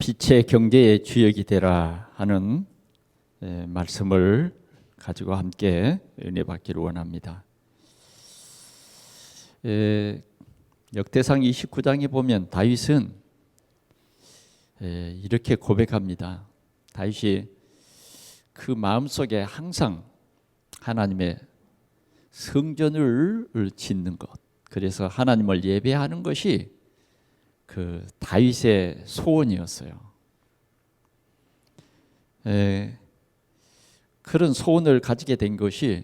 빛의 경제의 주역이 되라 하는 말씀을 가지고 함께 은혜 받기를 원합니다. 역대상 29장에 보면 다윗은 이렇게 고백합니다. 다윗이 그 마음속에 항상 하나님의 성전을 짓는 것, 그래서 하나님을 예배하는 것이 그 다윗의 소원이었어요. 그런 소원을 가지게 된 것이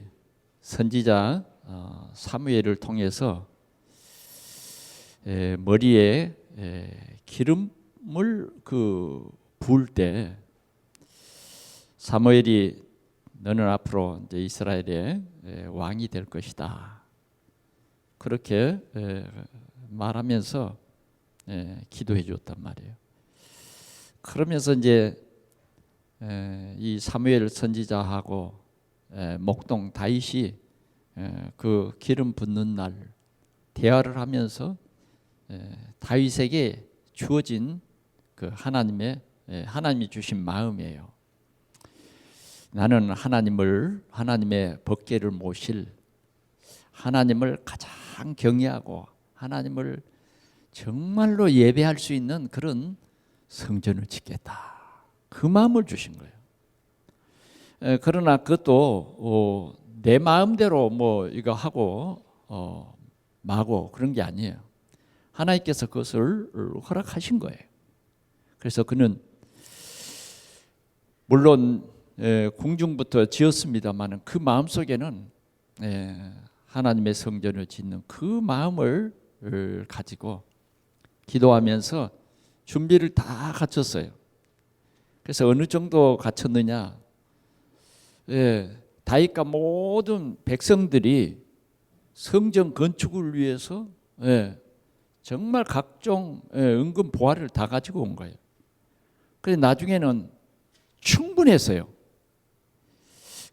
선지자 사무엘을 통해서 머리에 기름을 부을 때 사무엘이 너는 앞으로 이제 이스라엘의 왕이 될 것이다. 그렇게 말하면서 기도해 주었단 말이에요. 그러면서 이제 이 사무엘 선지자하고 목동 다윗이 그 기름 붓는 날 대화를 하면서 다윗에게 주어진 그 하나님이 주신 마음이에요. 나는 하나님의 법궤를 모실 하나님을 가장 경외하고 하나님을 정말로 예배할 수 있는 그런 성전을 짓겠다. 그 마음을 주신 거예요. 그러나 그것도 내 마음대로 뭐 이거 하고 마고 그런 게 아니에요. 하나님께서 그것을 허락하신 거예요. 그래서 그는 물론 궁중부터 지었습니다만 그 마음속에는 하나님의 성전을 짓는 그 마음을 가지고 기도하면서 준비를 다 갖췄어요. 그래서 어느 정도 갖췄느냐? 다윗과 모든 백성들이 성전 건축을 위해서 정말 각종 은근 보화를 다 가지고 온 거예요. 그래서 나중에는 충분했어요.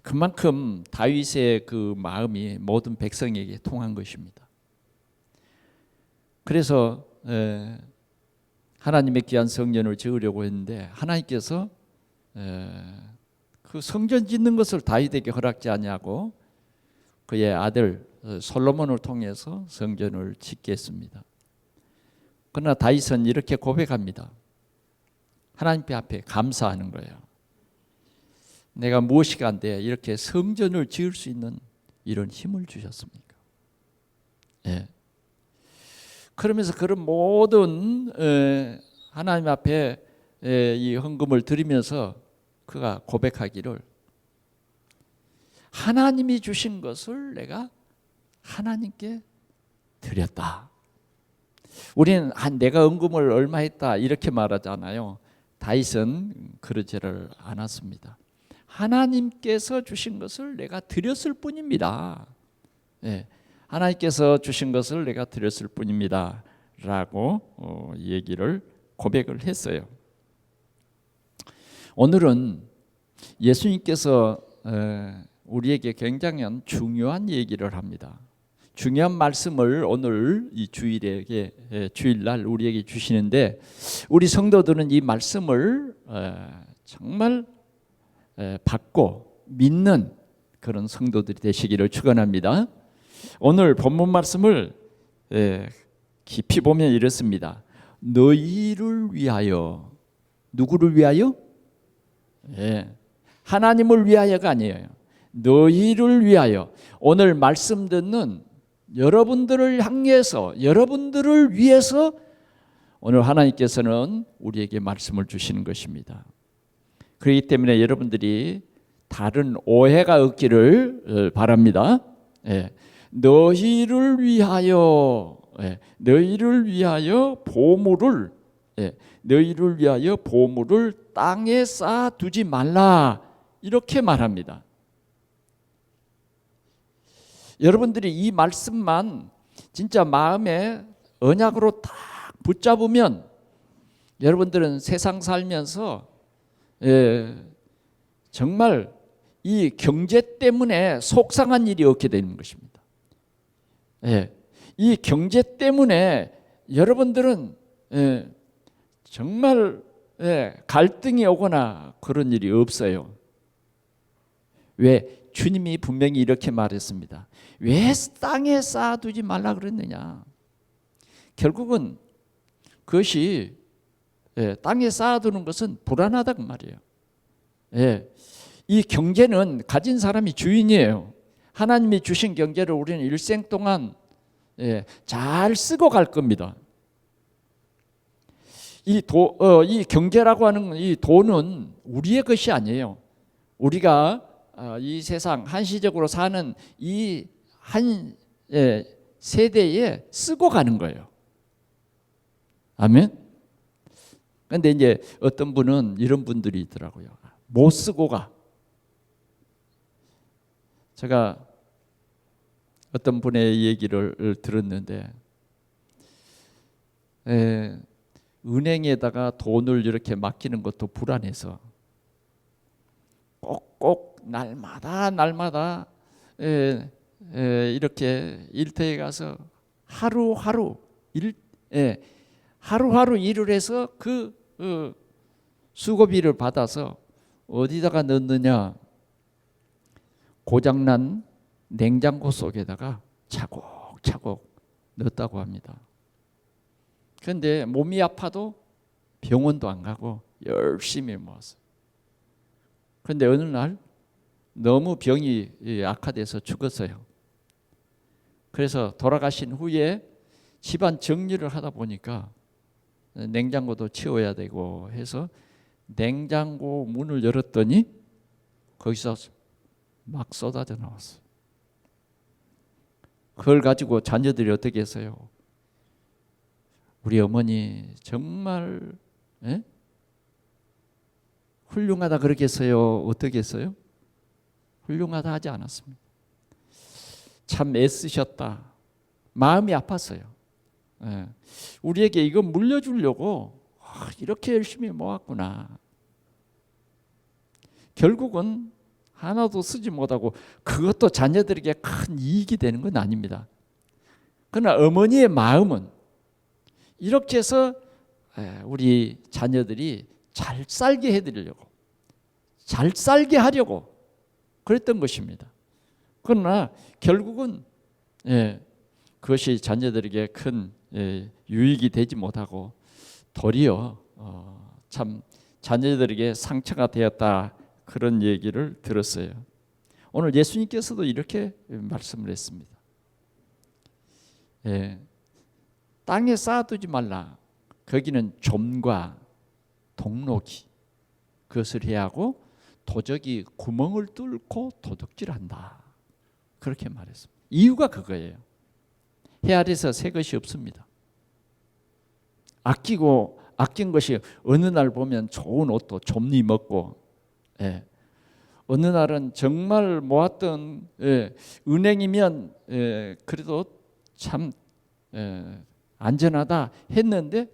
그만큼 다윗의 그 마음이 모든 백성에게 통한 것입니다. 그래서 하나님의 귀한 성전을 지으려고 했는데 하나님께서 그 성전 짓는 것을 다윗에게 허락지 아니하고 그의 아들 솔로몬을 통해서 성전을 짓게 했습니다. 그러나 다윗은 이렇게 고백합니다. 하나님 앞에 감사하는 거예요. 내가 무엇이 간데 이렇게 성전을 지을 수 있는 이런 힘을 주셨습니까? 그러면서 그런 모든 하나님 앞에 이 헌금을 드리면서 그가 고백하기를 하나님이 주신 것을 내가 하나님께 드렸다. 우리는 내가 헌금을 얼마 했다 이렇게 말하잖아요. 다윗은 그러지를 않았습니다. 하나님께서 주신 것을 내가 드렸을 뿐입니다. 하나님께서 주신 것을 내가 드렸을 뿐입니다. 라고 얘기를 고백을 했어요. 오늘은 예수님께서 우리에게 굉장히 중요한 얘기를 합니다. 중요한 말씀을 오늘 이 주일날 우리에게 주시는데 우리 성도들은 이 말씀을 정말 받고 믿는 그런 성도들이 되시기를 축원합니다. 오늘 본문 말씀을 깊이 보면 이렇습니다. 너희를 위하여. 누구를 위하여? 하나님을 위하여가 아니에요. 너희를 위하여. 오늘 말씀 듣는 여러분들을 향해서 여러분들을 위해서 오늘 하나님께서는 우리에게 말씀을 주시는 것입니다. 그렇기 때문에 여러분들이 다른 오해가 없기를 바랍니다. 너희를 위하여 보물을 땅에 쌓아두지 말라 이렇게 말합니다. 여러분들이 이 말씀만 진짜 마음에 언약으로 딱 붙잡으면 여러분들은 세상 살면서 정말 이 경제 때문에 속상한 일이 없게 되는 것입니다. 이 경제 때문에 여러분들은 정말 갈등이 오거나 그런 일이 없어요. 왜? 주님이 분명히 이렇게 말했습니다. 왜 땅에 쌓아두지 말라 그랬느냐? 결국은 그것이 땅에 쌓아두는 것은 불안하다고 말이에요. 이 경제는 가진 사람이 주인이에요. 하나님이 주신 경제를 우리는 일생 동안 잘 쓰고 갈 겁니다. 이 경제라고 하는 이 돈은 우리의 것이 아니에요. 우리가 이 세상 한시적으로 사는 이 한 세대에 쓰고 가는 거예요. 아멘. 그런데 이제 어떤 분은 이런 분들이 있더라고요. 못 쓰고 가. 제가 어떤 분의 얘기를 들었는데 은행에다가 돈을 이렇게 맡기는 것도 불안해서 꼭 날마다 이렇게 일터에 가서 하루하루 일을 해서 그 수고비를 받아서 어디다가 넣느냐? 고장난 냉장고 속에다가 차곡차곡 넣었다고 합니다. 그런데 몸이 아파도 병원도 안 가고 열심히 모았어요. 그런데 어느 날 너무 병이 악화돼서 죽었어요. 그래서 돌아가신 후에 집안 정리를 하다 보니까 냉장고도 치워야 되고 해서 냉장고 문을 열었더니 거기서 막 쏟아져 나왔어요. 그걸 가지고 자녀들이 어떻게 했어요? 우리 어머니 정말 훌륭하다 그러겠어요? 어떻게 했어요? 훌륭하다 하지 않았습니다. 참 애쓰셨다. 마음이 아팠어요. 우리에게 이거 물려주려고 이렇게 열심히 모았구나. 결국은 하나도 쓰지 못하고 그것도 자녀들에게 큰 이익이 되는 건 아닙니다. 그러나 어머니의 마음은 이렇게 해서 우리 자녀들이 잘 살게 해드리려고, 잘 살게 하려고 그랬던 것입니다. 그러나 결국은 그것이 자녀들에게 큰 유익이 되지 못하고 도리어 참 자녀들에게 상처가 되었다, 그런 얘기를 들었어요. 오늘 예수님께서도 이렇게 말씀을 했습니다. 땅에 쌓아두지 말라. 거기는 좀과 동록이 그것을 해야 하고 도적이 구멍을 뚫고 도둑질한다. 그렇게 말했습니다. 이유가 그거예요. 해 아래서 새 것이 없습니다. 아낀 것이 어느 날 보면 좋은 옷도 좀 입었고, 어느 날은 정말 모았던 은행이면 그래도 참 안전하다 했는데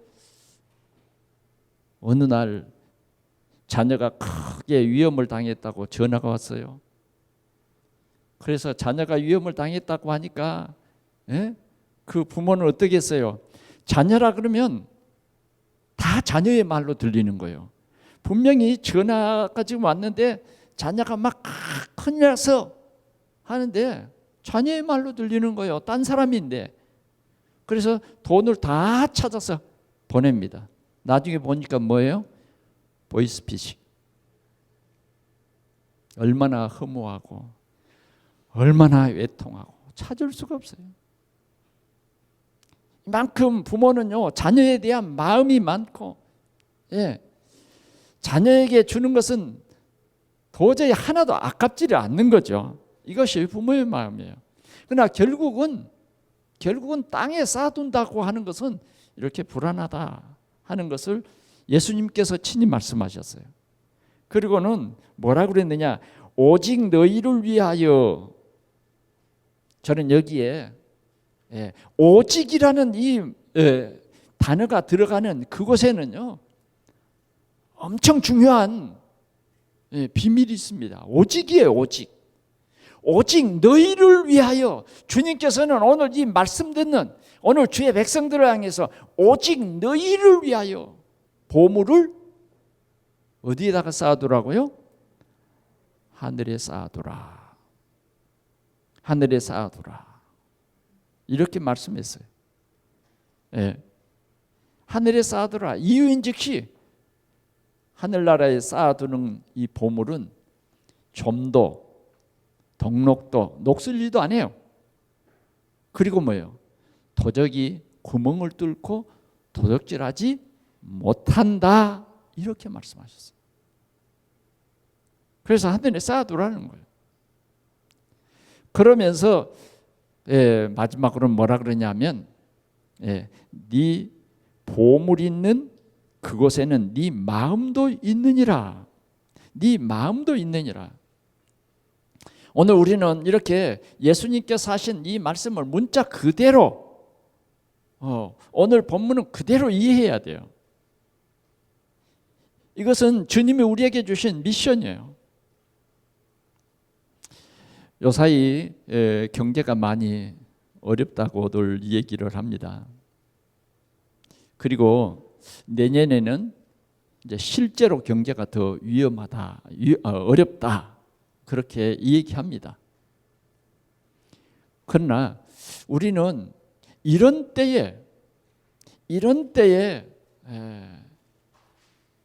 어느 날 자녀가 크게 위험을 당했다고 전화가 왔어요. 그래서 자녀가 위험을 당했다고 하니까 그 부모는 어떻게 했어요? 자녀라 그러면 다 자녀의 말로 들리는 거예요. 분명히 전화가 지금 왔는데 자녀가 막 큰일 나서 하는데 자녀의 말로 들리는 거예요. 딴 사람인데. 그래서 돈을 다 찾아서 보냅니다. 나중에 보니까 뭐예요? 보이스피싱. 얼마나 허무하고 얼마나 외통하고 찾을 수가 없어요. 이만큼 부모는요, 자녀에 대한 마음이 많고, 자녀에게 주는 것은 도저히 하나도 아깝지를 않는 거죠. 이것이 부모의 마음이에요. 그러나 결국은 땅에 쌓아둔다고 하는 것은 이렇게 불안하다 하는 것을 예수님께서 친히 말씀하셨어요. 그리고는 뭐라 그랬느냐? 오직 너희를 위하여. 저는 여기에 오직이라는 이 단어가 들어가는 그곳에는요, 엄청 중요한 비밀이 있습니다. 오직이에요. 오직 너희를 위하여. 주님께서는 오늘 이 말씀 듣는 오늘 주의 백성들을 향해서 오직 너희를 위하여 보물을 어디에다가 쌓아두라고요? 하늘에 쌓아두라. 하늘에 쌓아두라. 이렇게 말씀했어요. 예. 하늘에 쌓아두라. 이유인즉시 하늘나라에 쌓아두는 이 보물은 좀도, 동록도, 녹슬지도 않아요. 그리고 뭐예요? 도적이 구멍을 뚫고 도적질하지 못한다. 이렇게 말씀하셨어요. 그래서 하늘에 쌓아두라는 거예요. 그러면서 마지막으로 뭐라 그러냐면 네 보물 있는 그곳에는 네 마음도 있느니라. 네 마음도 있느니라. 오늘 우리는 이렇게 예수님께서 하신 이 말씀을 문자 그대로 오늘 본문은 그대로 이해해야 돼요. 이것은 주님이 우리에게 주신 미션이에요. 요사이 경제가 많이 어렵다고들 얘기를 합니다. 그리고 내년에는 이제 실제로 경제가 더 위험하다, 어렵다 그렇게 얘기합니다. 그러나 우리는 이런 때에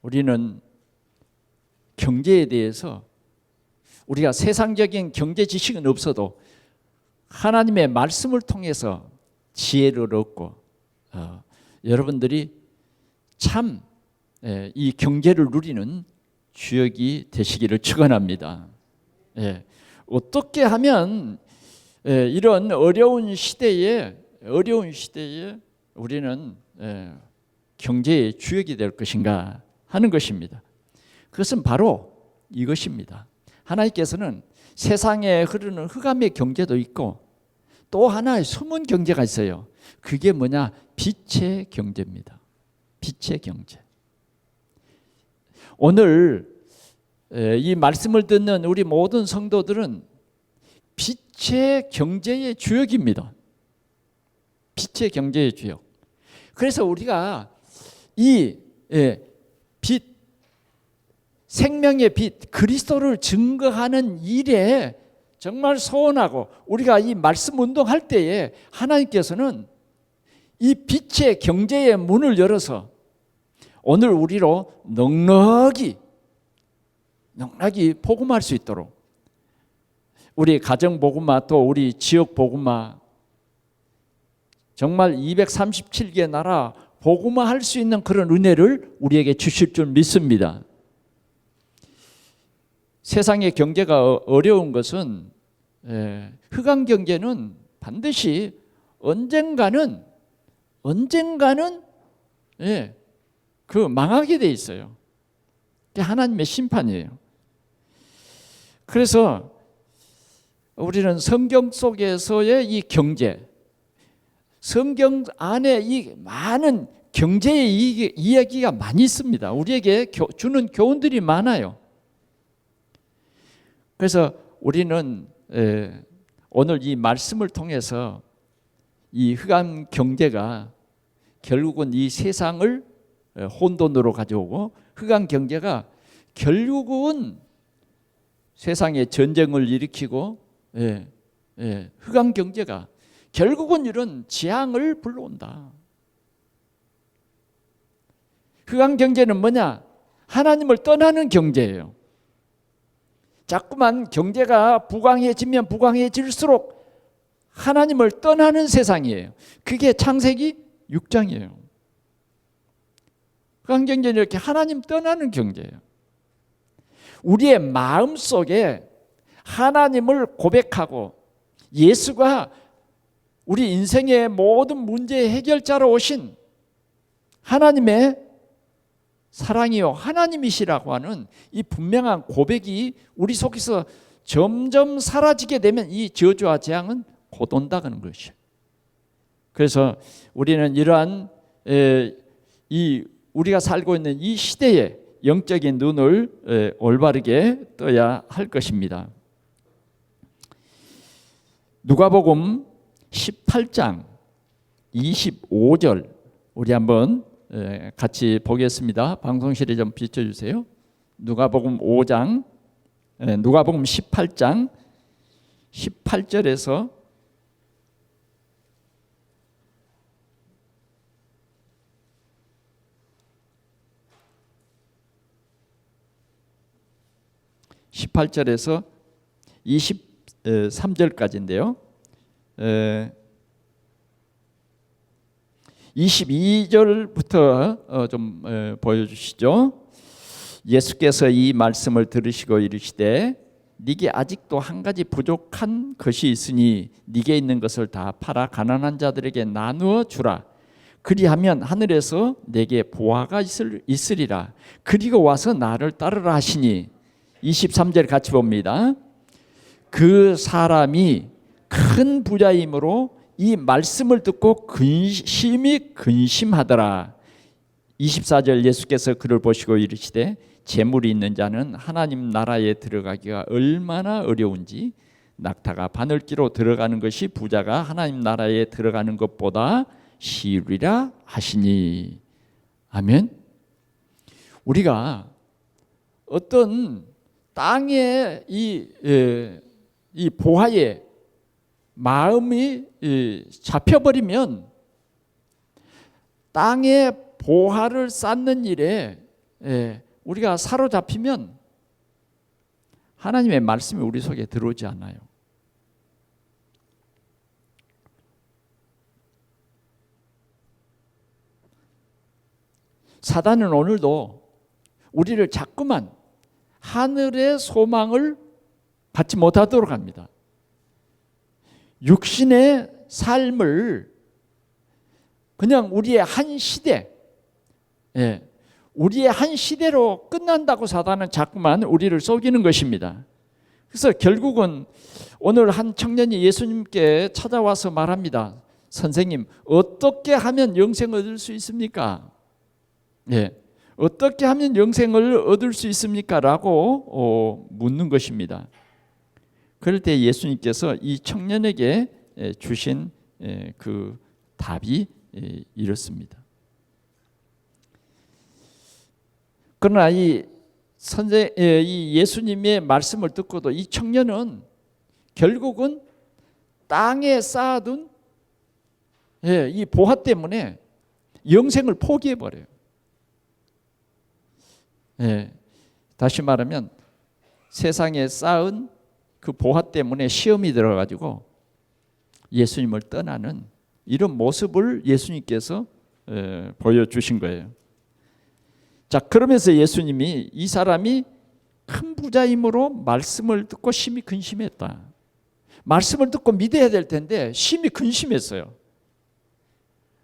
우리는 경제에 대해서 우리가 세상적인 경제 지식은 없어도 하나님의 말씀을 통해서 지혜를 얻고 여러분들이 참 이 경제를 누리는 주역이 되시기를 축원합니다. 어떻게 하면 이런 어려운 시대에 우리는 경제의 주역이 될 것인가 하는 것입니다. 그것은 바로 이것입니다. 하나님께서는 세상에 흐르는 흑암의 경제도 있고 또 하나의 숨은 경제가 있어요. 그게 뭐냐? 빛의 경제입니다. 빛의 경제. 오늘 이 말씀을 듣는 우리 모든 성도들은 빛의 경제의 주역입니다. 빛의 경제의 주역. 그래서 우리가 이 빛, 생명의 빛, 그리스도를 증거하는 일에 정말 소원하고 우리가 이 말씀 운동할 때에 하나님께서는 이 빛의 경제의 문을 열어서 오늘 우리로 넉넉히 복음할 수 있도록 우리 가정 복음화 또 우리 지역 복음화 정말 237개 나라 복음화할 수 있는 그런 은혜를 우리에게 주실 줄 믿습니다. 세상의 경제가 어려운 것은 흑암 경제는 반드시 언젠가는 그 망하게 돼 있어요. 그게 하나님의 심판이에요. 그래서 우리는 성경 속에서의 이 경제, 성경 안에 이 많은 경제의 이야기가 많이 있습니다. 우리에게 주는 교훈들이 많아요. 그래서 우리는 오늘 이 말씀을 통해서 이 흑암 경제가 결국은 이 세상을 혼돈으로 가져오고 흑암 경제가 결국은 세상에 전쟁을 일으키고 흑암 경제가 결국은 이런 재앙을 불러온다. 흑암 경제는 뭐냐? 하나님을 떠나는 경제예요. 자꾸만 경제가 부강해지면 부강해질수록 하나님을 떠나는 세상이에요. 그게 창세기 6장이에요. 흑암 경제는 이렇게 하나님 떠나는 경제예요. 우리의 마음속에 하나님을 고백하고 예수가 우리 인생의 모든 문제의 해결자로 오신 하나님의 사랑이요 하나님이시라고 하는 이 분명한 고백이 우리 속에서 점점 사라지게 되면 이 저주와 재앙은 곧 온다는 것이에요. 그래서 우리는 이러한 우리가 살고 있는 이 시대에 영적인 눈을 올바르게 떠야 할 것입니다. 누가복음 18장 25절 우리 한번 같이 보겠습니다. 방송실에 좀 비춰주세요. 누가복음 5장, 누가복음 18장 18절에서 18절에서 23절까지인데요. 22절부터 좀 보여주시죠. 예수께서 이 말씀을 들으시고 이르시되 네게 아직도 한 가지 부족한 것이 있으니 네게 있는 것을 다 팔아 가난한 자들에게 나누어 주라. 그리하면 하늘에서 네게 보화가 있으리라. 그리고 와서 나를 따르라 하시니 23절 같이 봅니다. 그 사람이 큰 부자이므로 이 말씀을 듣고 심히 근심하더라. 24절 예수께서 그를 보시고 이르시되 재물이 있는 자는 하나님 나라에 들어가기가 얼마나 어려운지 낙타가 바늘기로 들어가는 것이 부자가 하나님 나라에 들어가는 것보다 쉬우리라 하시니. 아멘. 우리가 어떤 땅의 이 보화에 마음이 잡혀버리면 땅의 보화를 쌓는 일에 우리가 사로잡히면 하나님의 말씀이 우리 속에 들어오지 않아요. 사단은 오늘도 우리를 자꾸만 하늘의 소망을 받지 못하도록 합니다. 육신의 삶을 그냥 우리의 한 시대, 우리의 한 시대로 끝난다고 사단은 자꾸만 우리를 속이는 것입니다. 그래서 결국은 오늘 한 청년이 예수님께 찾아와서 말합니다. 선생님, 어떻게 하면 영생을 얻을 수 있습니까? 어떻게 하면 영생을 얻을 수 있습니까? 라고 묻는 것입니다. 그럴 때 예수님께서 이 청년에게 주신 그 답이 이렇습니다. 그러나 이 예수님의 말씀을 듣고도 이 청년은 결국은 땅에 쌓아둔 이 보화 때문에 영생을 포기해버려요. 다시 말하면 세상에 쌓은 그 보화 때문에 시험이 들어가지고 예수님을 떠나는 이런 모습을 예수님께서 보여주신 거예요. 자, 그러면서 예수님이 이 사람이 큰 부자이므로 말씀을 듣고 심히 근심했다. 말씀을 듣고 믿어야 될 텐데 심히 근심했어요.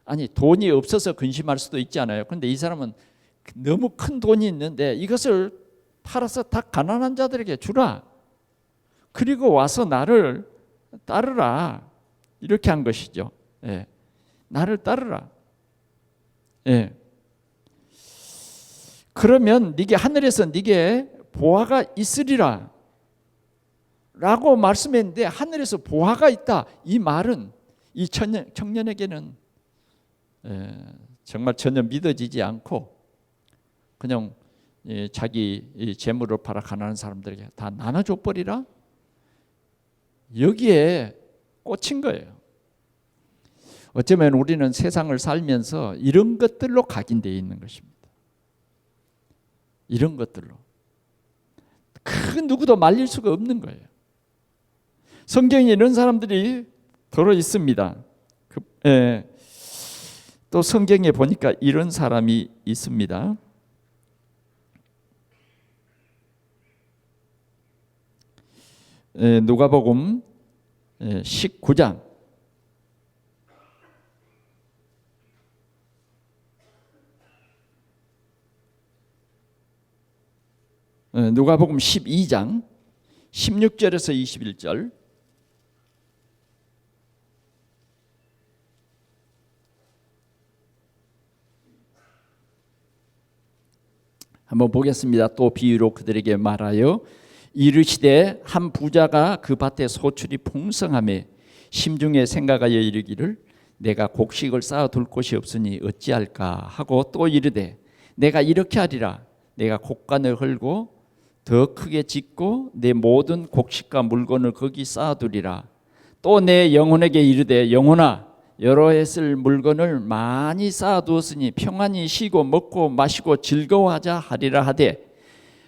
아니, 돈이 없어서 근심할 수도 있잖아요. 그런데 이 사람은 너무 큰 돈이 있는데 이것을 팔아서 다 가난한 자들에게 주라. 그리고 와서 나를 따르라. 이렇게 한 것이죠. 나를 따르라. 그러면 네게 하늘에서 네게 보화가 있으리라 라고 말씀했는데 하늘에서 보화가 있다. 이 말은 이 청년에게는 정말 전혀 믿어지지 않고 그냥 자기 재물을 팔아 가난한 사람들에게 다 나눠줘 버리라. 여기에 꽂힌 거예요. 어쩌면 우리는 세상을 살면서 이런 것들로 각인되어 있는 것입니다. 이런 것들로 그 누구도 말릴 수가 없는 거예요. 성경에 이런 사람들이 들어 있습니다. 또 성경에 보니까 이런 사람이 있습니다. 누가복음 19장 누가복음 12장 16절에서 21절 한번 보겠습니다. 또 비유로 그들에게 말하여 이르시되 한 부자가 그 밭에 소출이 풍성하매 심중에 생각하여 이르기를 내가 곡식을 쌓아둘 곳이 없으니 어찌할까 하고 또 이르되 내가 이렇게 하리라 내가 곡간을 헐고 더 크게 짓고 내 모든 곡식과 물건을 거기 쌓아두리라. 또 내 영혼에게 이르되 영혼아 여러 해 쓸 물건을 많이 쌓아두었으니 평안히 쉬고 먹고 마시고 즐거워하자 하리라 하되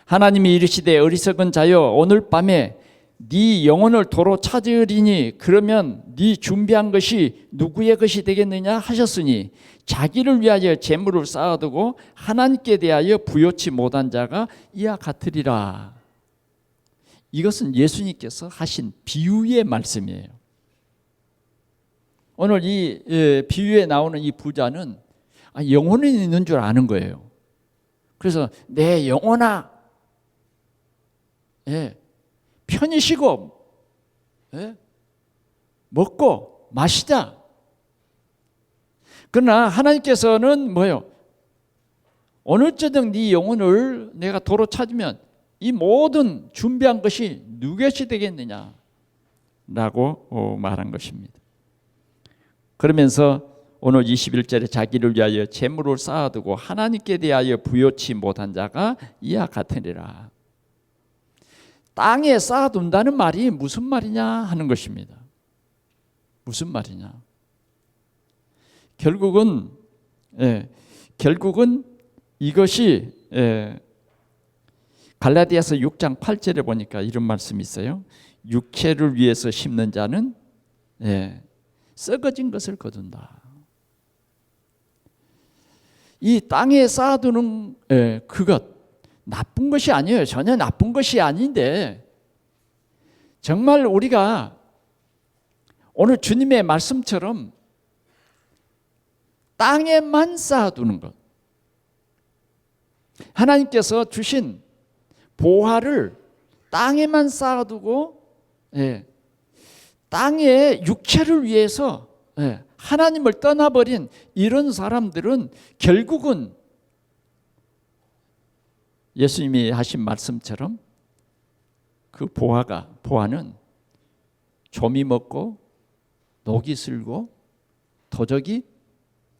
하나님이 이르시되 어리석은 자여 오늘 밤에 네 영혼을 도로 찾으리니 그러면 네 준비한 것이 누구의 것이 되겠느냐 하셨으니 자기를 위하여 재물을 쌓아두고 하나님께 대하여 부요치 못한 자가 이와 같으리라. 이것은 예수님께서 하신 비유의 말씀이에요. 오늘 이 비유에 나오는 이 부자는 영혼이 있는 줄 아는 거예요. 그래서 내 영혼아 편히 쉬고 먹고 마시자. 그러나 하나님께서는 뭐예요? 오늘 저녁 네 영혼을 내가 도로 찾으면 이 모든 준비한 것이 누구의 되겠느냐 라고 말한 것입니다. 그러면서 오늘 21절에 자기를 위하여 재물을 쌓아두고 하나님께 대하여 부요치 못한 자가 이와 같으리라. 땅에 쌓아둔다는 말이 무슨 말이냐 하는 것입니다. 무슨 말이냐? 결국은 이것이 갈라디아서 6장 8절에 보니까 이런 말씀이 있어요. 육체를 위해서 심는 자는 썩어진 것을 거둔다. 이 땅에 쌓아두는 그것 나쁜 것이 아니에요. 전혀 나쁜 것이 아닌데 정말 우리가 오늘 주님의 말씀처럼 땅에만 쌓아두는 것, 하나님께서 주신 보화를 땅에만 쌓아두고 땅의 육체를 위해서 하나님을 떠나버린 이런 사람들은 결국은 예수님이 하신 말씀처럼 그 보화는 좀이 먹고 녹이 슬고 도적이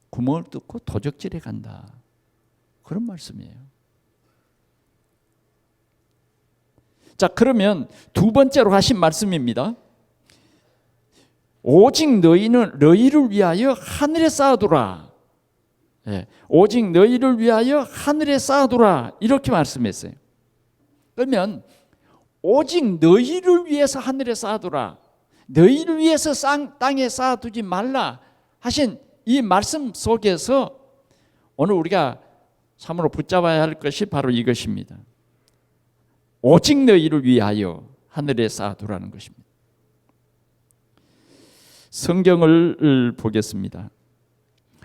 구멍을 뚫고 도적질에 간다. 그런 말씀이에요. 자, 그러면 두 번째로 하신 말씀입니다. 오직 너희를 위하여 하늘에 쌓아두라. 오직 너희를 위하여 하늘에 쌓아두라. 이렇게 말씀했어요. 그러면 오직 너희를 위해서 하늘에 쌓아두라. 너희를 위해서 땅에 쌓아두지 말라 하신 이 말씀 속에서 오늘 우리가 참으로 붙잡아야 할 것이 바로 이것입니다. 오직 너희를 위하여 하늘에 쌓아두라는 것입니다. 성경을 보겠습니다.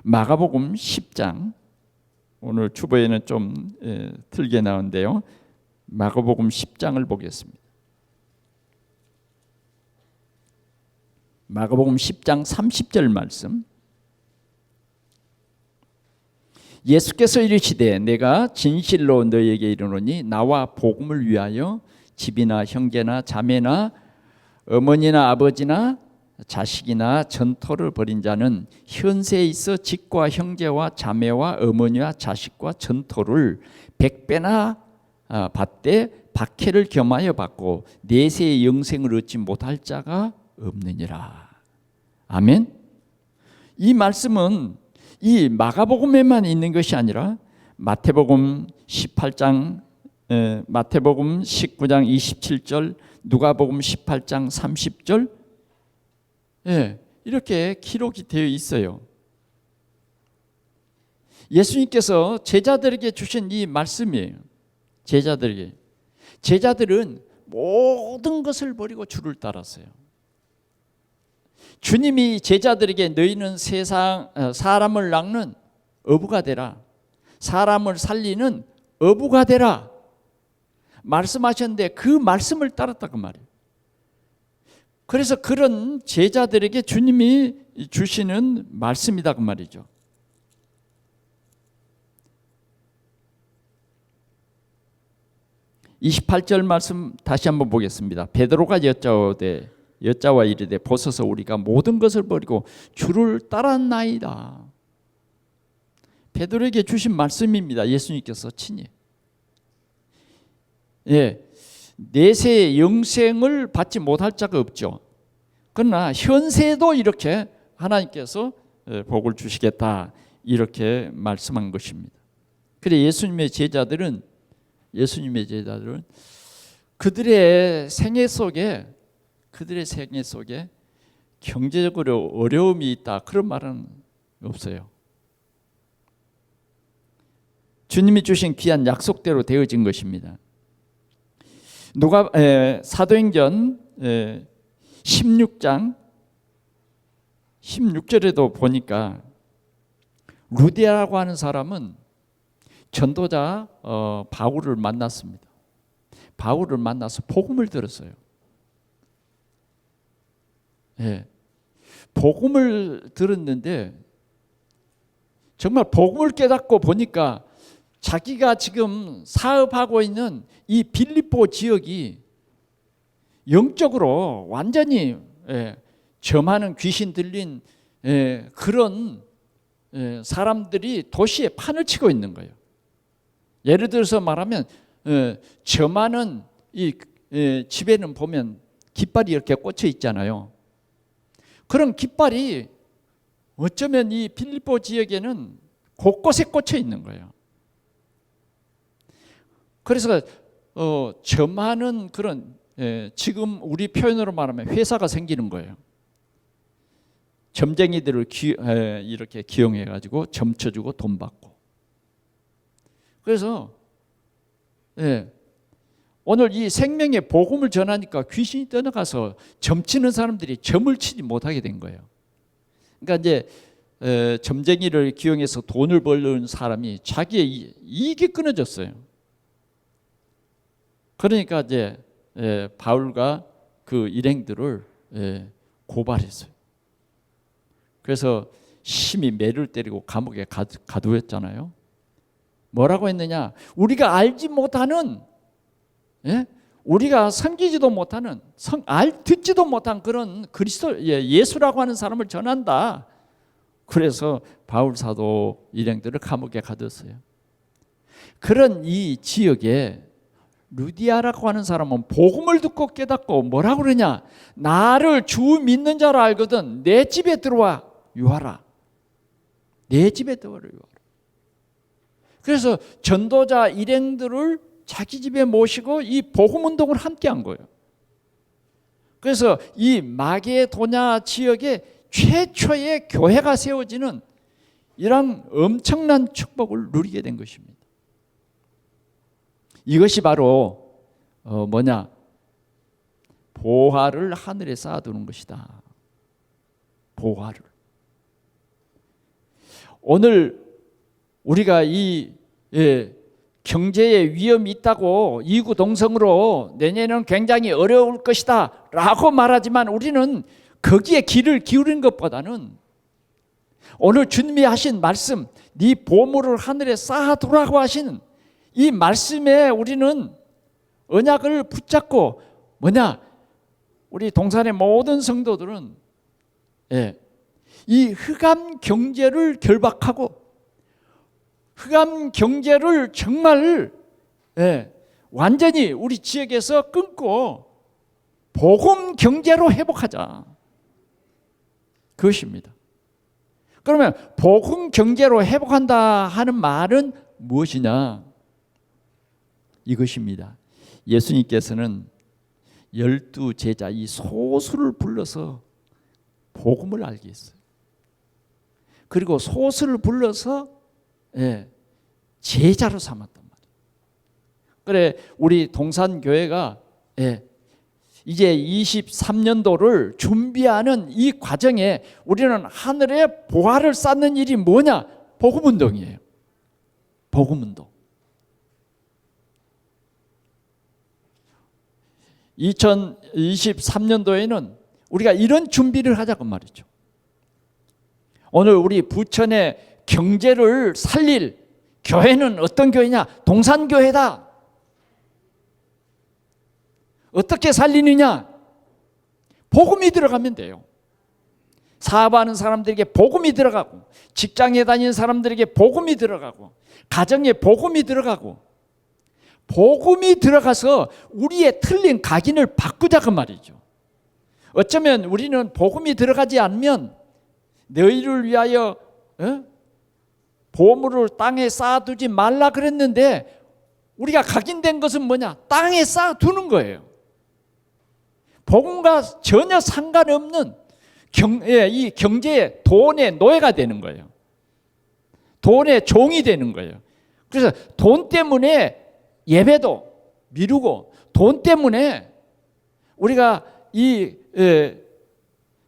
마가복음 10장, 오늘 주보에는 좀 틀게 나오는데요. 마가복음 10장을 보겠습니다. 마가복음 10장 30절 말씀. 예수께서 이르시되 내가 진실로 너희에게 이르노니 나와 복음을 위하여 집이나 형제나 자매나 어머니나 아버지나 자식이나 전토를 벌인 자는 현세에 있어 집과 형제와 자매와 어머니와 자식과 전토를 100배나 받되 박해를 겸하여 받고 내세의 영생을 얻지 못할 자가 없느니라. 아멘. 이 말씀은 이 마가복음에만 있는 것이 아니라 마태복음 18장, 마태복음 19장 27절, 누가복음 18장 30절 이렇게 기록이 되어 있어요. 예수님께서 제자들에게 주신 이 말씀이에요. 제자들은 모든 것을 버리고 주를 따랐어요. 주님이 제자들에게 너희는 사람을 낚는 어부가 되라, 사람을 살리는 어부가 되라 말씀하셨는데 그 말씀을 따랐다고 말이에요. 그래서 그런 제자들에게 주님이 주시는 말씀이다 그 말이죠. (28절) 말씀 다시 한번 보겠습니다. 베드로가 여짜와 이르되 보소서 우리가 모든 것을 버리고 주를 따랐나이다. 베드로에게 주신 말씀입니다. 예수님께서 친히 예, 내세의 영생을 받지 못할 자가 없죠. 그러나 현세도 이렇게 하나님께서 복을 주시겠다 이렇게 말씀한 것입니다. 그래 예수님의 제자들은 그들의 생애 속에 경제적으로 어려움이 있다 그런 말은 없어요. 주님이 주신 귀한 약속대로 되어진 것입니다. 사도행전 16장 16절에도 보니까 루디아라고 하는 사람은 전도자 바울을 만났습니다. 바울을 만나서 복음을 들었어요. 예, 복음을 들었는데 정말 복음을 깨닫고 보니까 자기가 지금 사업하고 있는 이 빌립보 지역이 영적으로 완전히 점하는 귀신 들린 그런 사람들이 도시에 판을 치고 있는 거예요. 예를 들어서 말하면 점하는 이 집에는 보면 깃발이 이렇게 꽂혀 있잖아요. 그런 깃발이 어쩌면 이 빌립보 지역에는 곳곳에 꽂혀 있는 거예요. 그래서 점하는 그런 지금 우리 표현으로 말하면 회사가 생기는 거예요. 점쟁이들을 이렇게 기용해 가지고 점 쳐주고 돈 받고. 그래서 오늘 이 생명의 복음을 전하니까 귀신이 떠나가서 점치는 사람들이 점을 치지 못하게 된 거예요. 그러니까 이제 점쟁이를 기용해서 돈을 벌는 사람이 자기의 이익이 끊어졌어요. 그러니까 이제 바울과 그 일행들을 고발했어요. 그래서 심히 매를 때리고 감옥에 가두었잖아요. 뭐라고 했느냐? 우리가 알지 못하는, 우리가 섬기지도 못하는, 듣지도 못한 그런 그리스도 예수라고 하는 사람을 전한다. 그래서 바울 사도 일행들을 감옥에 가뒀어요. 그런 이 지역에 루디아라고 하는 사람은 복음을 듣고 깨닫고 뭐라고 그러냐? 나를 주 믿는 자로 알거든 내 집에 들어와 유하라. 내 집에 들어와 유하라. 그래서 전도자 일행들을 자기 집에 모시고 이 복음 운동을 함께 한 거예요. 그래서 이 마게도냐 지역에 최초의 교회가 세워지는 이런 엄청난 축복을 누리게 된 것입니다. 이것이 바로 보화를 하늘에 쌓아두는 것이다. 보화를. 오늘 우리가 이 경제에 위험이 있다고 이구동성으로 내년에는 굉장히 어려울 것이다 라고 말하지만 우리는 거기에 귀를 기울이는 것보다는 오늘 주님이 하신 말씀, 네 보물을 하늘에 쌓아두라고 하시는 이 말씀에 우리는 언약을 붙잡고 우리 동산의 모든 성도들은 이 흑암 경제를 결박하고 흑암 경제를 정말 완전히 우리 지역에서 끊고 복음 경제로 회복하자. 그것입니다. 그러면 복음 경제로 회복한다 하는 말은 무엇이냐? 이것입니다. 예수님께서는 12 제자 이 소수를 불러서 복음을 알게 했어요. 그리고 소수를 불러서 제자로 삼았단 말이에요. 그래 우리 동산교회가 이제 23년도를 준비하는 이 과정에 우리는 하늘에 보화를 쌓는 일이 뭐냐? 복음운동이에요. 복음운동. 2023년도에는 우리가 이런 준비를 하자고 말이죠. 오늘 우리 부천의 경제를 살릴 교회는 어떤 교회냐? 동산교회다. 어떻게 살리느냐? 복음이 들어가면 돼요. 사업하는 사람들에게 복음이 들어가고 직장에 다니는 사람들에게 복음이 들어가고 가정에 복음이 들어가고 복음이 들어가서 우리의 틀린 각인을 바꾸자고 말이죠. 어쩌면 우리는 복음이 들어가지 않으면 너희를 위하여 보물을 땅에 쌓아두지 말라 그랬는데 우리가 각인된 것은 뭐냐? 땅에 쌓아두는 거예요. 복음과 전혀 상관없는 이 경제의 돈의 노예가 되는 거예요. 돈의 종이 되는 거예요. 그래서 돈 때문에 예배도 미루고 돈 때문에 우리가 이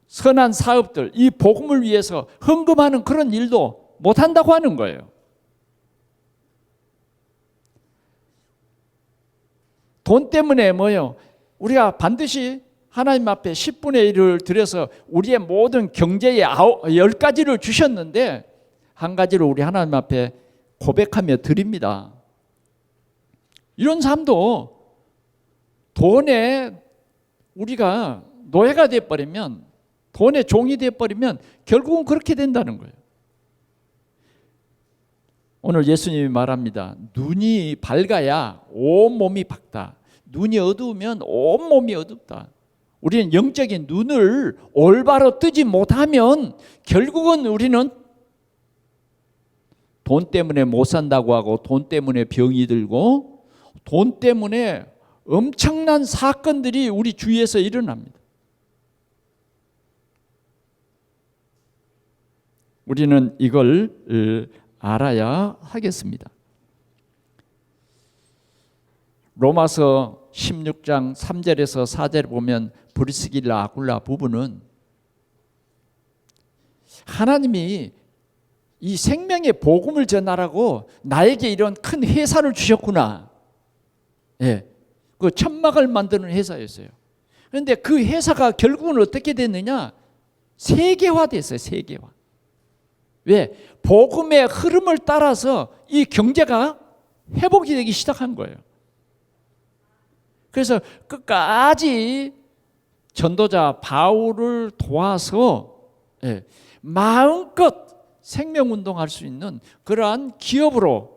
선한 사업들, 이 복음을 위해서 헌금하는 그런 일도 못한다고 하는 거예요. 돈 때문에 뭐예요? 우리가 반드시 하나님 앞에 10분의 1을 드려서 우리의 모든 경제의 10가지를 주셨는데 한 가지를 우리 하나님 앞에 고백하며 드립니다. 이런 삶도 돈에 우리가 노예가 되어버리면, 돈의 종이 되어버리면 결국은 그렇게 된다는 거예요. 오늘 예수님이 말합니다. 눈이 밝아야 온몸이 밝다. 눈이 어두우면 온몸이 어둡다. 우리는 영적인 눈을 올바로 뜨지 못하면 결국은 우리는 돈 때문에 못 산다고 하고, 돈 때문에 병이 들고, 돈 때문에 엄청난 사건들이 우리 주위에서 일어납니다. 우리는 이걸 알아야 하겠습니다. 로마서 16장 3절에서 4절에 보면 브리스길라 아굴라 부부는 하나님이 이 생명의 복음을 전하라고 나에게 이런 큰 회사를 주셨구나. 예, 그 천막을 만드는 회사였어요. 그런데 그 회사가 결국은 어떻게 됐느냐? 세계화됐어요. 세계화. 왜? 복음의 흐름을 따라서 이 경제가 회복이 되기 시작한 거예요. 그래서 끝까지 전도자 바울을 도와서 마음껏 생명운동할 수 있는 그러한 기업으로,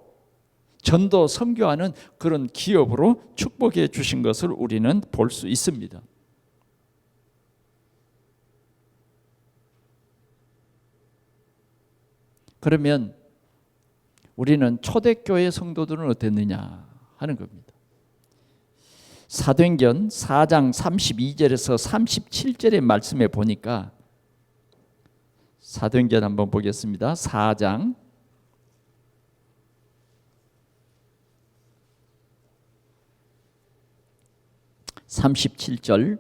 전도 선교하는 그런 기업으로 축복해 주신 것을 우리는 볼 수 있습니다. 그러면 우리는 초대교회 성도들은 어땠느냐 하는 겁니다. 사도행전 4장 32절에서 37절의 말씀에 보니까, 사도행전 한번 보겠습니다. 4장 37절,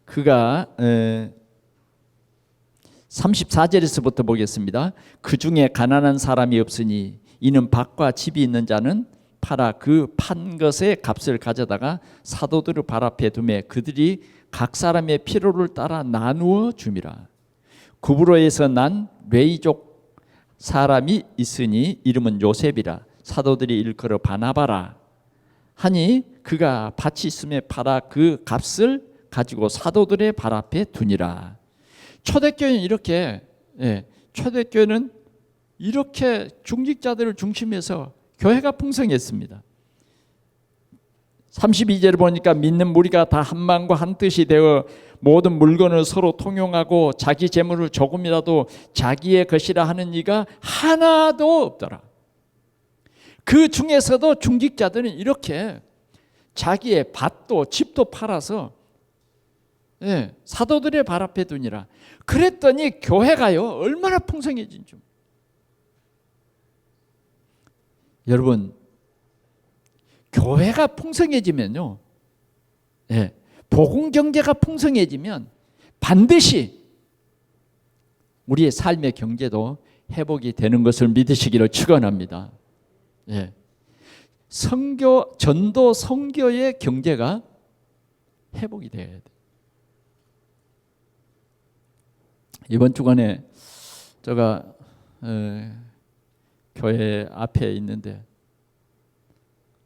그가 34절에서부터 보겠습니다. 그 중에 가난한 사람이 없으니 이는 밭과 집이 있는 자는 팔아 그 판 것의 값을 가져다가 사도들의 발 앞에 두매 그들이 각 사람의 필요를 따라 나누어 줌이라. 구브로에서 난 레이족 사람이 있으니 이름은 요셉이라. 사도들이 일컬어 바나바라 하니 그가 밭이 있음에 팔아 그 값을 가지고 사도들의 발 앞에 두니라. 초대교회는 이렇게, 초대교회는 이렇게 중직자들을 중심해서 교회가 풍성했습니다. 32절을 보니까 믿는 무리가 다 한 마음과 한 뜻이 되어 모든 물건을 서로 통용하고 자기 재물을 조금이라도 자기의 것이라 하는 이가 하나도 없더라. 그 중에서도 중직자들은 이렇게 자기의 밭도 집도 팔아서 사도들의 발 앞에 두니라. 그랬더니 교회가요 얼마나 풍성해진 줄. 여러분, 교회가 풍성해지면요, 복음 경제가 풍성해지면 반드시 우리의 삶의 경제도 회복이 되는 것을 믿으시기를 축원합니다. 선교, 전도, 선교의 경제가 회복이 되어야 돼. 이번 주간에 제가 교회 앞에 있는데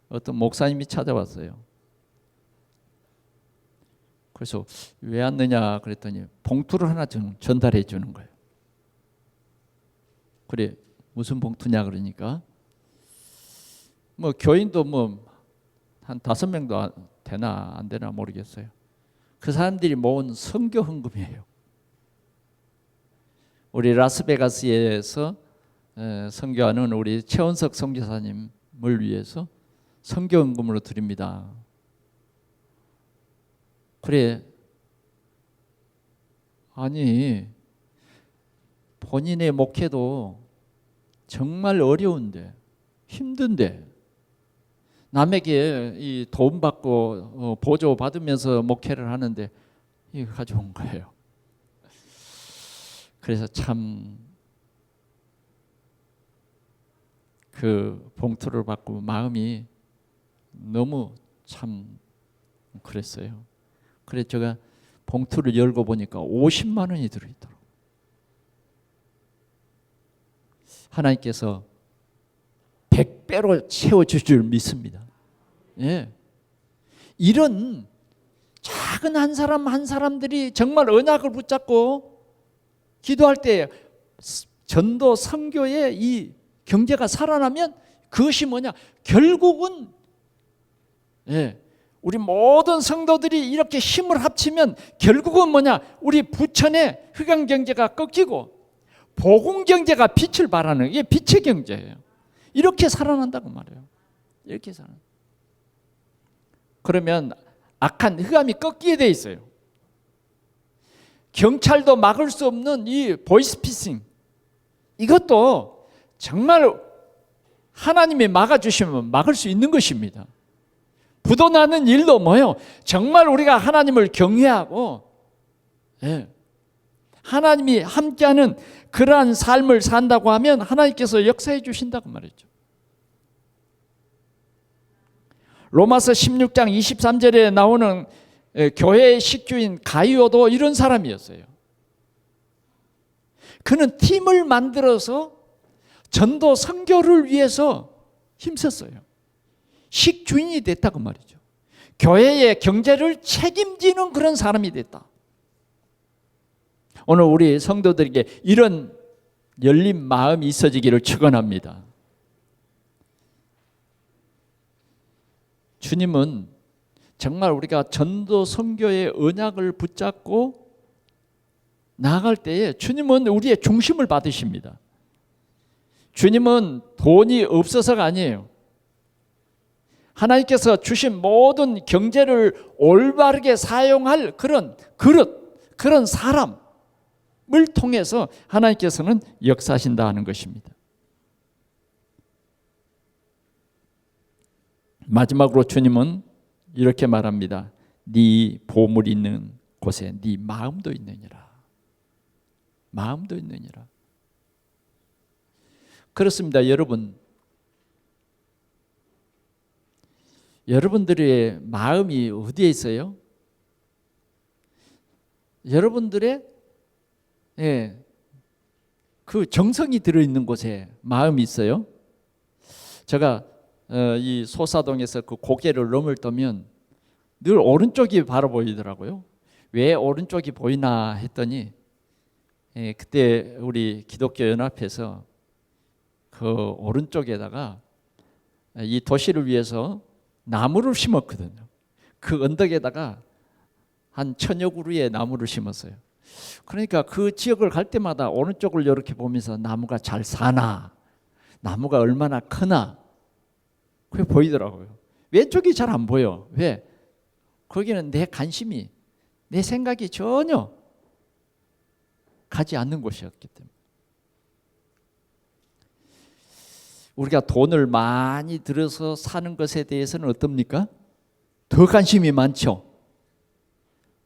어떤 목사님이 찾아왔어요. 그래서 왜 왔느냐 그랬더니 봉투를 하나 전달해 주는 거예요. 그래, 무슨 봉투냐 그러니까 뭐 교인도 뭐 한 5명도 되나 안 되나 모르겠어요. 그 사람들이 모은 선교 헌금이에요. 우리 라스베가스에서 선교하는 우리 최원석 선교사님을 위해서 선교 헌금으로 드립니다. 그래, 아니 본인의 목회도 정말 어려운데 힘든데 남에게 이 돈 받고 보조 받으면서 목회를 하는데 이거 가져온 거예요. 그래서 참 그 봉투를 받고 마음이 너무 참 그랬어요. 그래서 제가 봉투를 열고 보니까 50만 원이 들어있더라고요. 하나님께서 100배로 채워줄 줄 믿습니다. 예. 이런 작은 한 사람 한 사람들이 정말 언약을 붙잡고 기도할 때 전도 선교의 이 경제가 살아나면 그것이 뭐냐? 결국은 우리 모든 성도들이 이렇게 힘을 합치면 결국은 뭐냐? 우리 부천의 흑암 경제가 꺾이고 복음 경제가 빛을 발하는 이게 빛의 경제예요. 이렇게 살아난다고 말해요. 이렇게 살아. 그러면 악한 흑암이 꺾이게 돼 있어요. 경찰도 막을 수 없는 이 보이스피싱, 이것도 정말 하나님이 막아주시면 막을 수 있는 것입니다. 부도나는 일도 뭐예요? 정말 우리가 하나님을 경외하고 하나님이 함께하는 그러한 삶을 산다고 하면 하나님께서 역사해 주신다고 말했죠. 로마서 16장 23절에 나오는 교회의 식주인 가이오도 이런 사람이었어요. 그는 팀을 만들어서 전도 선교를 위해서 힘썼어요. 식주인이 됐다고 말이죠. 교회의 경제를 책임지는 그런 사람이 됐다. 오늘 우리 성도들에게 이런 열린 마음이 있어지기를 축원합니다. 주님은 정말 우리가 전도 선교의 언약을 붙잡고 나아갈 때에 주님은 우리의 중심을 받으십니다. 주님은 돈이 없어서가 아니에요. 하나님께서 주신 모든 경제를 올바르게 사용할 그런 그릇, 그런 사람을 통해서 하나님께서는 역사하신다 하는 것입니다. 마지막으로 주님은 이렇게 말합니다. 네 보물 있는 곳에 네 마음도 있느니라. 마음도 있느니라. 그렇습니다. 여러분들의 마음이 어디에 있어요? 여러분들의 그 정성이 들어있는 곳에 마음이 있어요. 제가 이 소사동에서 그 고개를 넘을 떠면 늘 오른쪽이 바로 보이더라고요. 왜 오른쪽이 보이나 했더니 그때 우리 기독교 연합에서 그 오른쪽에다가 이 도시를 위해서 나무를 심었거든요. 그 언덕에다가 한 1000여 그루의 나무를 심었어요. 그러니까 그 지역을 갈 때마다 오른쪽을 이렇게 보면서 나무가 잘 사나, 나무가 얼마나 크나 그게 보이더라고요. 왼쪽이 잘 안 보여. 왜? 거기는 내 관심이, 내 생각이 전혀 가지 않는 곳이었기 때문에. 우리가 돈을 많이 들여서 사는 것에 대해서는 어떻습니까? 더 관심이 많죠.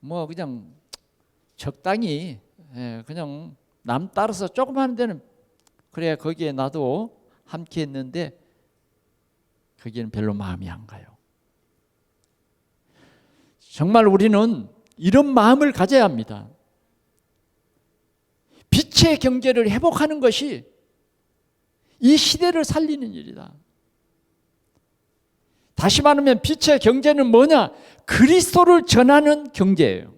뭐 그냥 적당히 그냥 남 따라서 조금 하는 데는 그래야 거기에 나도 함께 했는데 거기에는 별로 마음이 안 가요. 정말 우리는 이런 마음을 가져야 합니다. 빛의 경제를 회복하는 것이 이 시대를 살리는 일이다. 다시 말하면 빛의 경제는 뭐냐? 그리스도를 전하는 경제예요.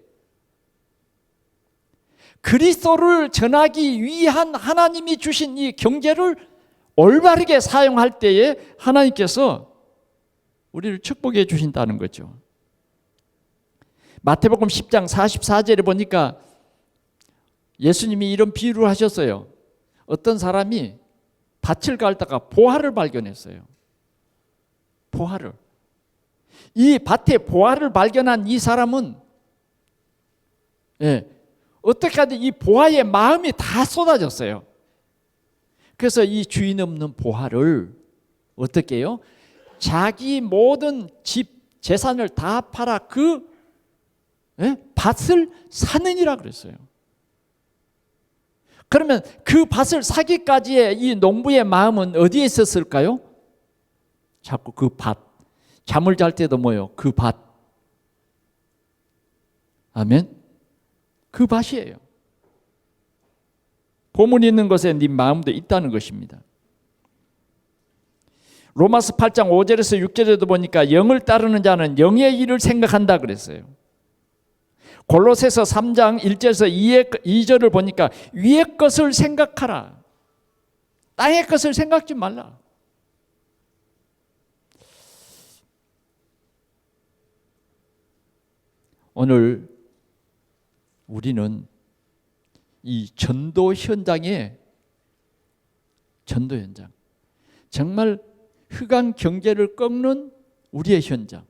그리스도를 전하기 위한 하나님이 주신 이 경제를 올바르게 사용할 때에 하나님께서 우리를 축복해 주신다는 거죠. 마태복음 10장 44절에 보니까 예수님이 이런 비유를 하셨어요. 어떤 사람이 밭을 갈다가 보화를 발견했어요. 보화를. 이 밭에 보화를 발견한 이 사람은 어떻게 하든 이 보화에 마음이 다 쏟아졌어요. 그래서 이 주인 없는 보화를 어떻게 해요? 자기 모든 집, 재산을 다 팔아 그 밭을 사느니라 그랬어요. 그러면 그 밭을 사기까지의 이 농부의 마음은 어디에 있었을까요? 자꾸 그 밭. 잠을 잘 때도 뭐예요? 그 밭. 아멘. 그 밭이에요. 보물이 있는 곳에 네 마음도 있다는 것입니다. 로마서 8장 5절에서 6절에도 보니까 영을 따르는 자는 영의 일을 생각한다 그랬어요. 골로새서 3장 1절에서 2절을 보니까 위의 것을 생각하라. 땅의 것을 생각지 말라. 오늘 우리는 이 전도 현장, 정말 흑암 경계를 꺾는 우리의 현장,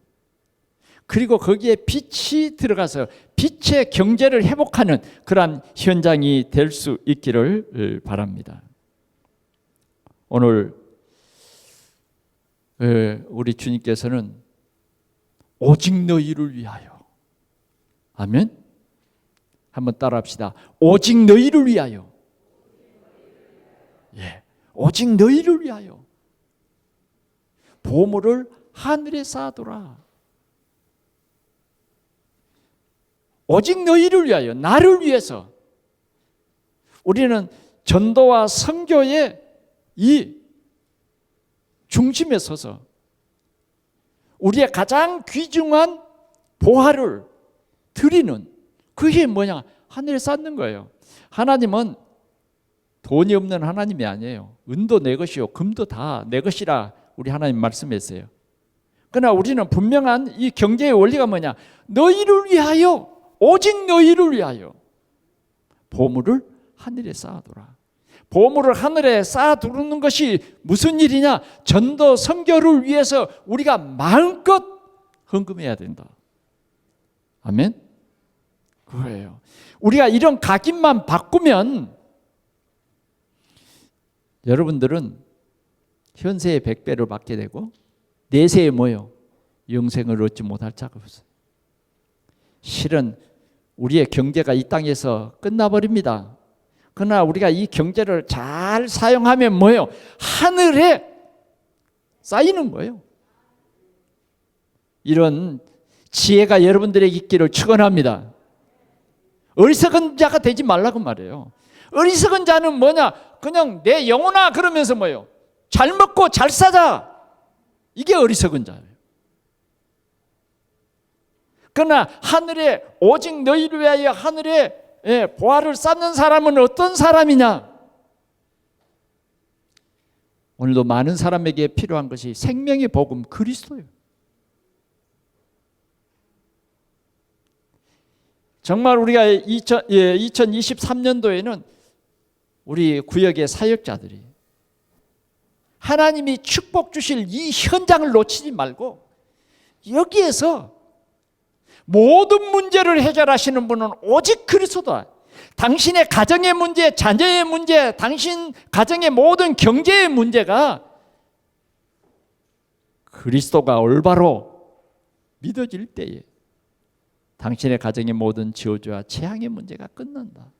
그리고 거기에 빛이 들어가서 빛의 경제를 회복하는 그러한 현장이 될 수 있기를 바랍니다. 오늘 우리 주님께서는 오직 너희를 위하여, 아멘. 한번 따라합시다. 오직 너희를 위하여. 오직 너희를 위하여 보물을 하늘에 쌓아두라. 오직 너희를 위하여, 나를 위해서. 우리는 전도와 선교의 이 중심에 서서 우리의 가장 귀중한 보화를 드리는, 그게 뭐냐? 하늘에 쌓는 거예요. 하나님은 돈이 없는 하나님이 아니에요. 은도 내 것이요 금도 다 내 것이라 우리 하나님 말씀했어요. 그러나 우리는 분명한 이 경제의 원리가 뭐냐? 너희를 위하여, 오직 너희를 위하여 보물을 하늘에 쌓아두라. 보물을 하늘에 쌓아두는 것이 무슨 일이냐? 전도 선교를 위해서 우리가 마음껏 헌금해야 된다. 아멘. 그거예요. 우리가 이런 각인만 바꾸면 여러분들은 현세의 100배를 받게 되고 내세에 뭐요? 영생을 얻지 못할 자가 없어요. 실은 우리의 경제가 이 땅에서 끝나버립니다. 그러나 우리가 이 경제를 잘 사용하면 뭐예요? 하늘에 쌓이는 거예요. 이런 지혜가 여러분들에게 있기를 축원합니다. 어리석은 자가 되지 말라고 말해요. 어리석은 자는 뭐냐? 그냥 내 영혼아 그러면서 뭐예요? 잘 먹고 잘 사자. 이게 어리석은 자예요. 그러나 하늘에 오직 너희를 위하여 하늘에 보화를 쌓는 사람은 어떤 사람이냐? 오늘도 많은 사람에게 필요한 것이 생명의 복음 그리스도예요. 정말 우리가 2023년도에는 우리 구역의 사역자들이 하나님이 축복 주실 이 현장을 놓치지 말고 여기에서 모든 문제를 해결하시는 분은 오직 그리스도다. 당신의 가정의 문제, 자녀의 문제, 당신 가정의 모든 경제의 문제가 그리스도가 올바로 믿어질 때에 당신의 가정의 모든 저주와 재앙의 문제가 끝난다.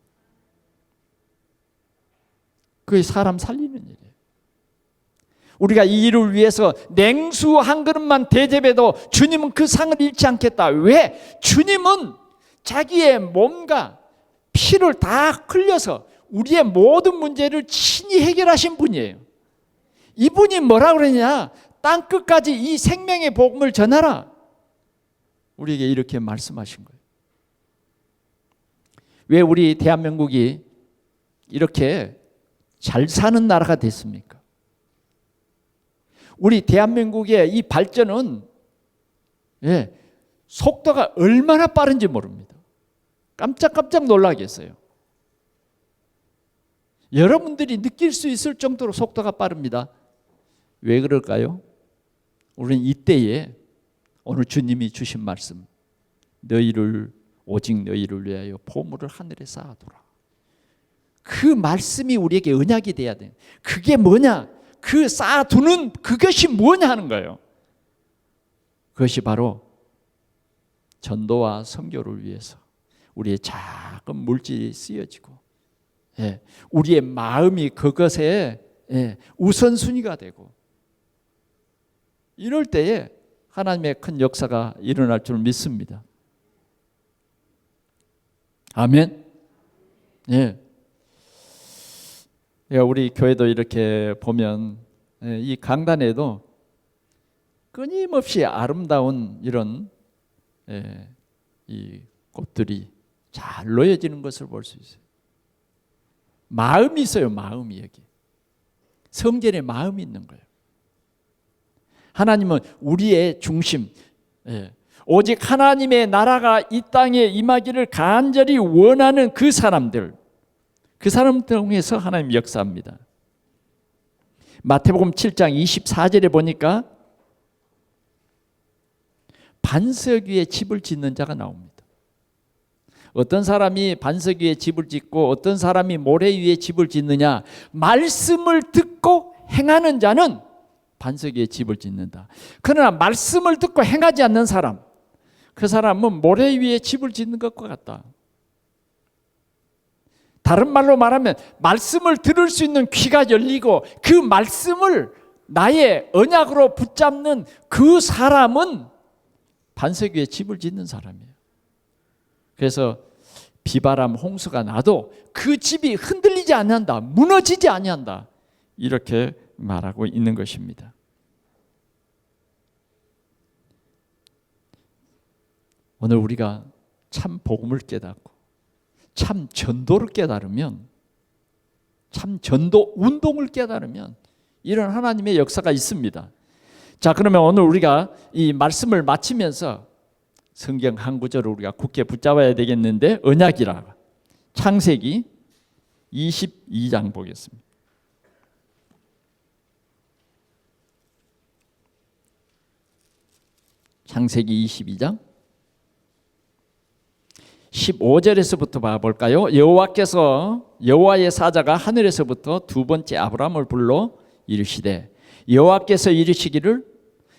그게 사람 살리는 일이에요. 우리가 이 일을 위해서 냉수 한 그릇만 대접해도 주님은 그 상을 잃지 않겠다. 왜? 주님은 자기의 몸과 피를 다 흘려서 우리의 모든 문제를 친히 해결하신 분이에요. 이분이 뭐라 그러냐? 땅끝까지 이 생명의 복음을 전하라. 우리에게 이렇게 말씀하신 거예요. 왜 우리 대한민국이 이렇게 잘 사는 나라가 됐습니까? 우리 대한민국의 이 발전은 속도가 얼마나 빠른지 모릅니다. 깜짝깜짝 놀라겠어요. 여러분들이 느낄 수 있을 정도로 속도가 빠릅니다. 왜 그럴까요? 우리는 이때에 오늘 주님이 주신 말씀, 오직 너희를 위하여 보물을 하늘에 쌓아두라. 그 말씀이 우리에게 언약이 돼야 돼요. 그게 뭐냐? 그 쌓아두는 그것이 뭐냐 하는 거예요. 그것이 바로 전도와 선교를 위해서 우리의 작은 물질이 쓰여지고 우리의 마음이 그것에 우선순위가 되고, 이럴 때에 하나님의 큰 역사가 일어날 줄 믿습니다. 아멘. 우리 교회도 이렇게 보면 이 강단에도 끊임없이 아름다운 이런 이 꽃들이 잘 놓여지는 것을 볼 수 있어요. 마음이 있어요. 마음이 여기. 성전에 마음이 있는 거예요. 하나님은 우리의 중심, 오직 하나님의 나라가 이 땅에 임하기를 간절히 원하는 그 사람들 통해서 하나님 역사합니다. 마태복음 7장 24절에 보니까 반석 위에 집을 짓는 자가 나옵니다. 어떤 사람이 반석 위에 집을 짓고 어떤 사람이 모래 위에 집을 짓느냐? 말씀을 듣고 행하는 자는 반석 위에 집을 짓는다. 그러나 말씀을 듣고 행하지 않는 사람, 그 사람은 모래 위에 집을 짓는 것과 같다. 다른 말로 말하면 말씀을 들을 수 있는 귀가 열리고 그 말씀을 나의 언약으로 붙잡는 그 사람은 반석 위에 집을 짓는 사람이에요. 그래서 비바람 홍수가 나도 그 집이 흔들리지 아니한다, 무너지지 아니한다, 이렇게 말하고 있는 것입니다. 오늘 우리가 참 복음을 깨닫고 참 전도를 깨달으면, 참 전도 운동을 깨달으면 이런 하나님의 역사가 있습니다. 자, 그러면 오늘 우리가 이 말씀을 마치면서 성경 한 구절을 우리가 굳게 붙잡아야 되겠는데, 언약이라. 창세기 22장 보겠습니다. 창세기 22장 15절에서부터 봐볼까요? 여호와의 사자가 하늘에서부터 두 번째 아브라함을 불러 이르시되, 여호와께서 이르시기를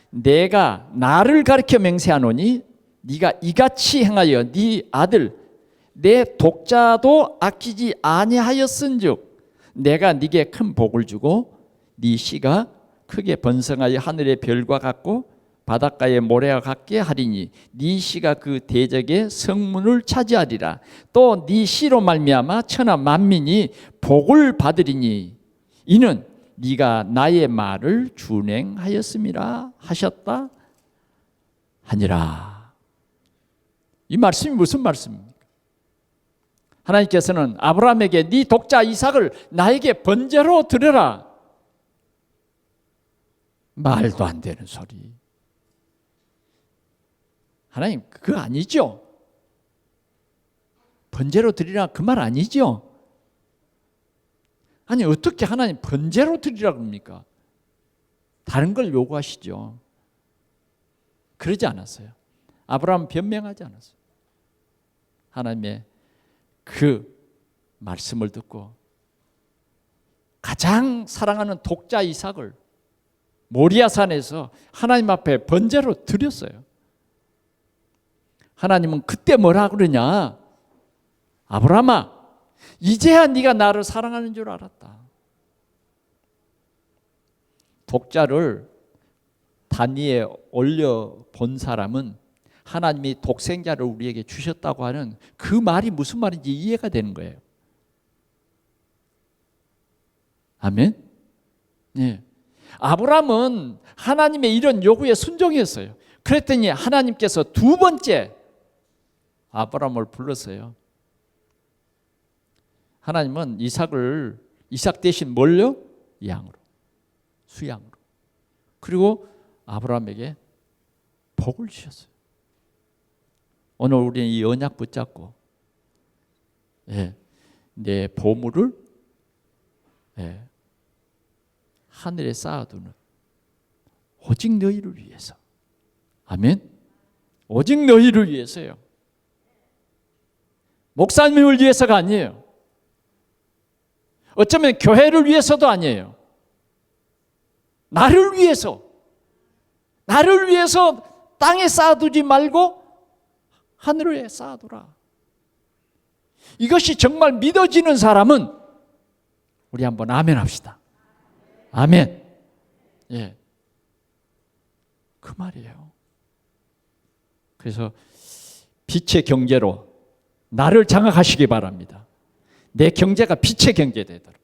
내가 나를 가리켜 맹세하노니 네가 이같이 행하여 네 아들 내 독자도 아끼지 아니하였은즉 내가 네게 큰 복을 주고 네 씨가 크게 번성하여 하늘의 별과 같고 바닷가의 모래와 같게 하리니 네 씨가 그 대적의 성문을 차지하리라. 또 네 씨로 말미암아 천하 만민이 복을 받으리니 이는 네가 나의 말을 준행하였음이라 하셨다 하니라. 이 말씀이 무슨 말씀입니까? 하나님께서는 아브라함에게 네 독자 이삭을 나에게 번제로 드려라. 말도 안 되는 소리. 하나님, 그거 아니죠? 번제로 드리라 그 말 아니죠? 아니, 어떻게 하나님 번제로 드리라고 합니까? 다른 걸 요구하시죠. 그러지 않았어요. 아브라함 변명하지 않았어요. 하나님의 그 말씀을 듣고 가장 사랑하는 독자 이삭을 모리아산에서 하나님 앞에 번제로 드렸어요. 하나님은 그때 뭐라 그러냐? 아브라함아, 이제야 네가 나를 사랑하는 줄 알았다. 독자를 단위에 올려 본 사람은 하나님이 독생자를 우리에게 주셨다고 하는 그 말이 무슨 말인지 이해가 되는 거예요. 아멘? 네. 아브라함은 하나님의 이런 요구에 순종했어요. 그랬더니 하나님께서 두 번째 아브라함을 불렀어요. 하나님은 이삭 대신 뭘요? 양으로, 수양으로. 그리고 아브라함에게 복을 주셨어요. 오늘 우리는 이 언약 붙잡고 내 보물을 하늘에 쌓아두는, 오직 너희를 위해서. 아멘. 오직 너희를 위해서요. 목사님을 위해서가 아니에요. 어쩌면 교회를 위해서도 아니에요. 나를 위해서 땅에 쌓아두지 말고 하늘에 쌓아두라. 이것이 정말 믿어지는 사람은 우리 한번 아멘 합시다. 아멘. 예. 그 말이에요. 그래서 빛의 경제로 나를 장악하시기 바랍니다. 내 경제가 빛의 경제 되도록.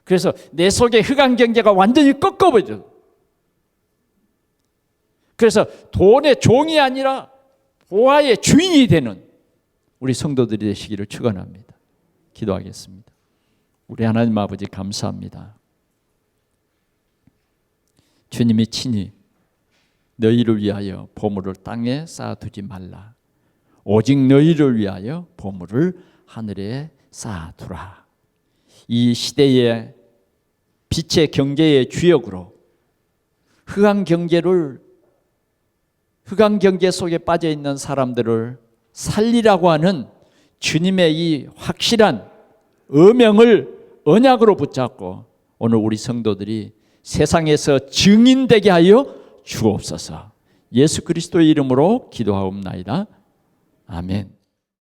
그래서 내 속에 흑암 경제가 완전히 꺾어버려. 그래서 돈의 종이 아니라 보화의 주인이 되는 우리 성도들이 되시기를 축원합니다. 기도하겠습니다. 우리 하나님 아버지 감사합니다. 주님이 친히 너희를 위하여 보물을 땅에 쌓아두지 말라. 오직 너희를 위하여 보물을 하늘에 쌓아두라. 이 시대의 빛의 경제의 주역으로 흑암 경제 속에 빠져 있는 사람들을 살리라고 하는 주님의 이 확실한 어명을 언약으로 붙잡고 오늘 우리 성도들이 세상에서 증인되게 하여 주옵소서. 예수 그리스도의 이름으로 기도하옵나이다. 아멘.